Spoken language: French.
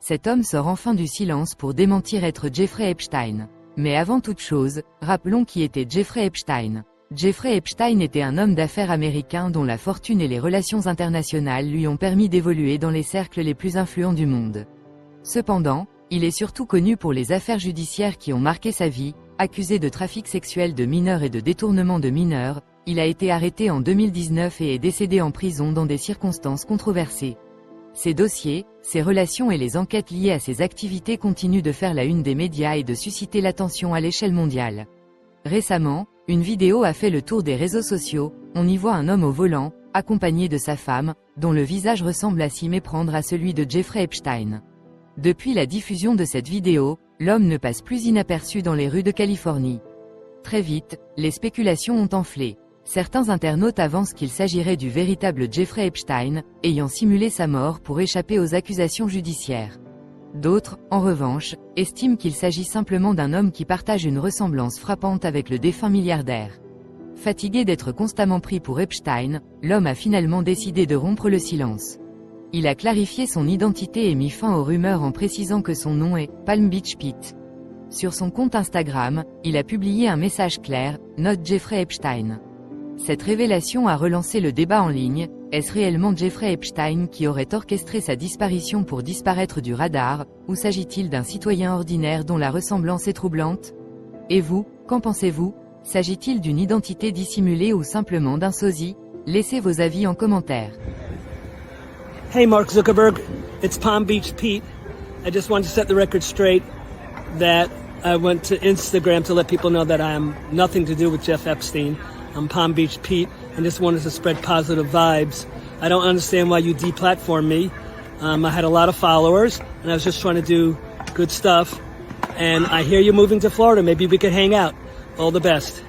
cet homme sort enfin du silence pour démentir être Jeffrey Epstein. Mais avant toute chose, rappelons qui était Jeffrey Epstein. Jeffrey Epstein était un homme d'affaires américain dont la fortune et les relations internationales lui ont permis d'évoluer dans les cercles les plus influents du monde. Cependant, il est surtout connu pour les affaires judiciaires qui ont marqué sa vie. Accusé de trafic sexuel de mineurs et de détournement de mineurs, il a été arrêté en 2019 et est décédé en prison dans des circonstances controversées. Ses dossiers, ses relations et les enquêtes liées à ses activités continuent de faire la une des médias et de susciter l'attention à l'échelle mondiale. Récemment, une vidéo a fait le tour des réseaux sociaux. On y voit un homme au volant, accompagné de sa femme, dont le visage ressemble à s'y méprendre à celui de Jeffrey Epstein. Depuis la diffusion de cette vidéo, l'homme ne passe plus inaperçu dans les rues de Californie. Très vite, les spéculations ont enflé. Certains internautes avancent qu'il s'agirait du véritable Jeffrey Epstein, ayant simulé sa mort pour échapper aux accusations judiciaires. D'autres, en revanche, estiment qu'il s'agit simplement d'un homme qui partage une ressemblance frappante avec le défunt milliardaire. Fatigué d'être constamment pris pour Epstein, l'homme a finalement décidé de rompre le silence. Il a clarifié son identité et mis fin aux rumeurs en précisant que son nom est Palm Beach Pete. Sur son compte Instagram, il a publié un message clair, Not Jeffrey Epstein. Cette révélation a relancé le débat en ligne. Est-ce réellement Jeffrey Epstein qui aurait orchestré sa disparition pour disparaître du radar, ou s'agit-il d'un citoyen ordinaire dont la ressemblance est troublante? Et vous, qu'en pensez-vous? S'agit-il d'une identité dissimulée ou simplement d'un sosie? Laissez vos avis en commentaire. Hey Mark Zuckerberg, it's Palm Beach Pete. I just wanted to set the record straight that I went to Instagram to let people know that I am nothing to do with Jeff Epstein. I'm Palm Beach Pete and just wanted to spread positive vibes. I don't understand why you deplatformed me. I had a lot of followers and I was just trying to do good stuff. And I hear you're moving to Florida. Maybe we could hang out. All the best.